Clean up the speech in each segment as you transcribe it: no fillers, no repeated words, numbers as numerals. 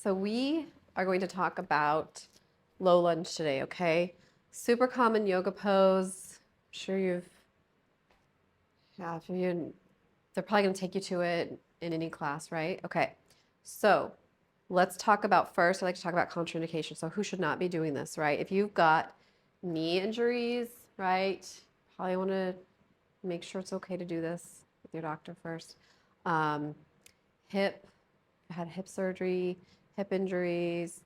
So we are going to talk about low lunge today, okay? Super common yoga pose. I'm sure they're probably going to take you to it in any class, right? Okay. So let's talk about first, I like to talk about contraindications. So who should not be doing this, right? If you've got knee injuries, right? Probably want to make sure it's okay to do this with your doctor first. Hip, had hip surgery, hip injuries.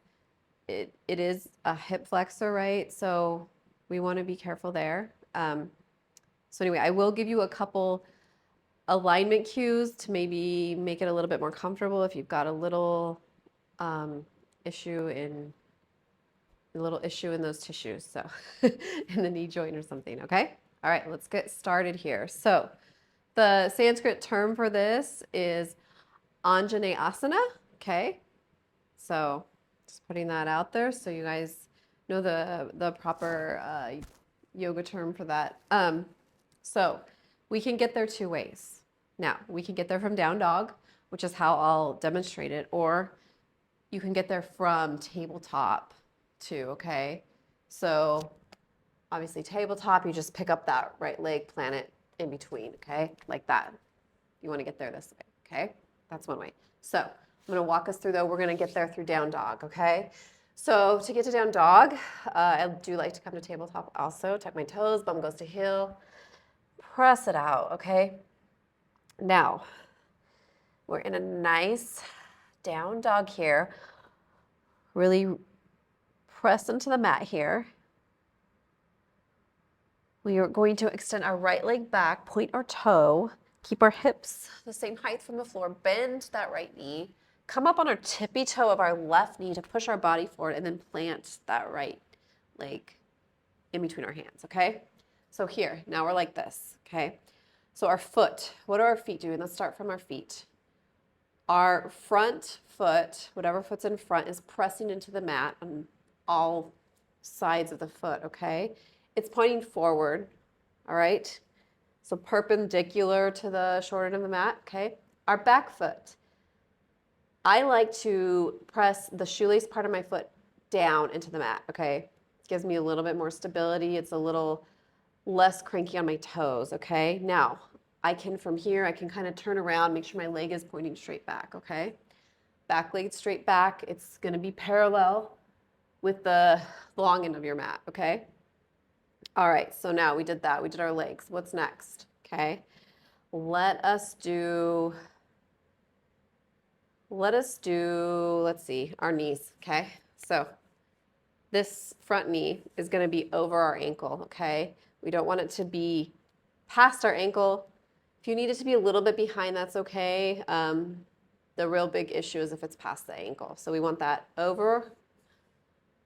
It is a hip flexor, right? So we want to be careful there. So anyway, I will give you a couple alignment cues to maybe make it a little bit more comfortable if you've got a little issue in those tissues, so in the knee joint or something, okay? All right, let's get started here. So the Sanskrit term for this is ANJANEYASANA, okay? So just putting that out there so you guys know the proper yoga term for that. So we can get there two ways. Now, we can get there from down dog, which is how I'll demonstrate it, or you can get there from tabletop too, okay? So obviously tabletop, you just pick up that right leg, plant it in between, okay? Like that. You want to get there this way, okay? That's one way. So I'm going to walk us through though. We're going to get there through down dog, okay? So to get to down dog, I do like to come to tabletop also. Tuck my toes, bum goes to heel. Press it out, okay? Now, we're in a nice down dog here. Really press into the mat here. We are going to extend our right leg back, point our toe, keep our hips the same height from the floor, bend that right knee, come up on our tippy toe of our left knee to push our body forward, and then plant that right leg in between our hands, okay? So here, now we're like this, okay? So our foot, what are our feet doing? Let's start from our feet. Our front foot, whatever foot's in front, is pressing into the mat on all sides of the foot, okay? It's pointing forward, all right? So perpendicular to the short end of the mat, okay? Our back foot, I like to press the shoelace part of my foot down into the mat, okay? It gives me a little bit more stability. It's a little less cranky on my toes, okay? Now, from here, I can kind of turn around, make sure my leg is pointing straight back, okay? Back leg straight back. It's gonna be parallel with the long end of your mat, okay? All right, so now we did that. We did our legs. What's next, okay? Let's see, our knees, okay? So this front knee is gonna be over our ankle, okay? We don't want it to be past our ankle. If you need it to be a little bit behind, that's okay. The real big issue is if it's past the ankle. So we want that over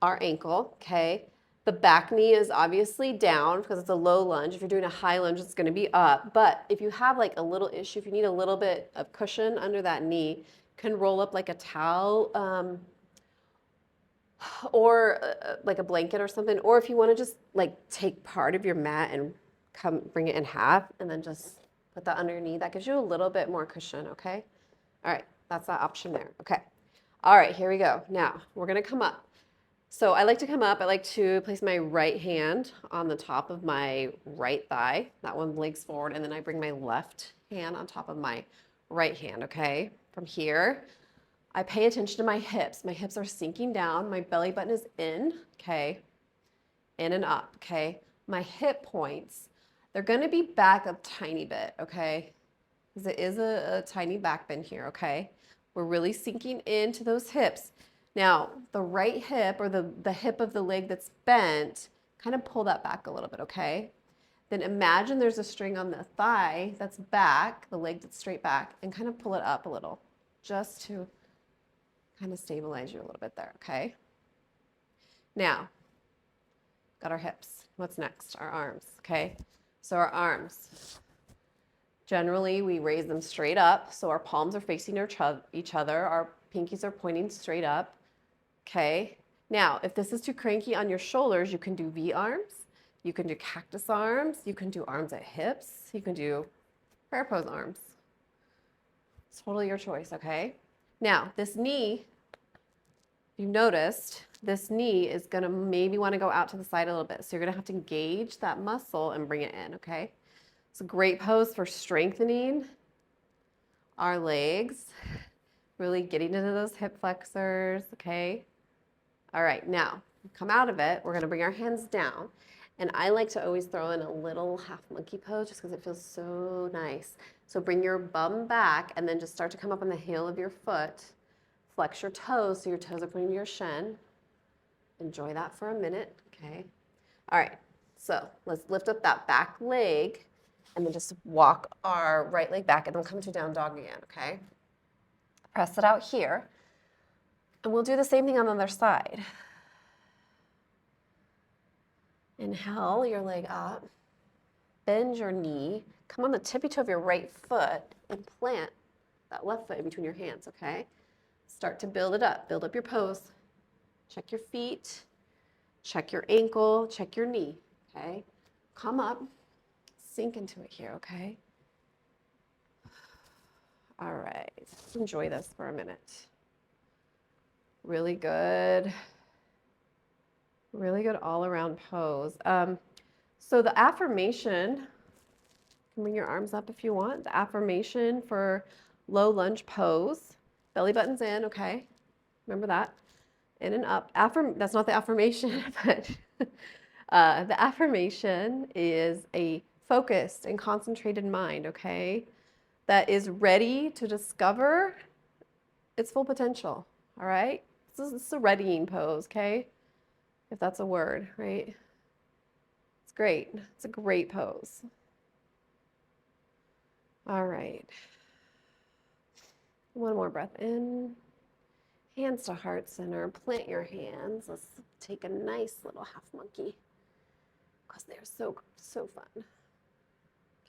our ankle, okay? The back knee is obviously down because it's a low lunge. If you're doing a high lunge, it's gonna be up. But if you have like a little issue, if you need a little bit of cushion under that knee, you can roll up like a towel or like a blanket or something. Or if you wanna just like take part of your mat and bring it in half and then just put that under your knee, that gives you a little bit more cushion, okay? All right, that's that option there, okay. All right, here we go. Now, we're gonna come up. So I like to come up, I like to place my right hand on the top of my right thigh. That one legs forward, and then I bring my left hand on top of my right hand, okay? From here, I pay attention to my hips. My hips are sinking down, my belly button is in, okay? In and up, okay? My hip points, they're gonna be back a tiny bit, okay? Because it is a tiny back bend here, okay? We're really sinking into those hips. Now, the right hip or the hip of the leg that's bent, kind of pull that back a little bit, okay? Then imagine there's a string on the thigh that's back, the leg that's straight back, and kind of pull it up a little, just to kind of stabilize you a little bit there, okay? Now, got our hips. What's next? Our arms, okay? So our arms, generally we raise them straight up, so our palms are facing each other, our pinkies are pointing straight up. Okay, now if this is too cranky on your shoulders, you can do V arms, you can do cactus arms, you can do arms at hips, you can do prayer pose arms. It's totally your choice, okay? Now, this knee you noticed this knee is gonna maybe wanna go out to the side a little bit. So you're gonna have to engage that muscle and bring it in, okay? It's a great pose for strengthening our legs, really getting into those hip flexors, okay? All right, now come out of it. We're gonna bring our hands down. And I like to always throw in a little half monkey pose just because it feels so nice. So bring your bum back and then just start to come up on the heel of your foot. Flex your toes so your toes are pointing to your shin. Enjoy that for a minute, okay? All right, so let's lift up that back leg and then just walk our right leg back and then come to down dog again, okay? Press it out here. And we'll do the same thing on the other side. Inhale your leg up, bend your knee, come on the tippy toe of your right foot and plant that left foot in between your hands, okay? Start to build it up. Build up your pose. Check your feet, check your ankle, check your knee, okay? Come up, sink into it here, okay? All right, enjoy this for a minute. Really good all around pose. So the affirmation, you can bring your arms up if you want. The affirmation for low lunge pose, belly buttons in, okay? Remember that. In and up. That's not the affirmation, but the affirmation is a focused and concentrated mind, okay? That is ready to discover its full potential, all right? This is a readying pose, okay? If that's a word, right? It's great. It's a great pose. All right. One more breath in. Hands to heart center. Plant your hands. Let's take a nice little half monkey because they're so fun.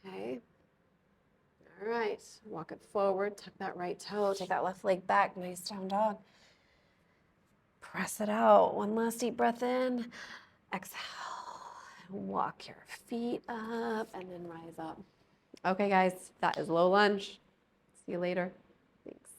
Okay. All right. Walk it forward. Tuck that right toe. Take that left leg back. Nice down dog. Press it out. One last deep breath in. Exhale. Walk your feet up and then rise up. Okay, guys, that is low lunge. See you later. Thanks.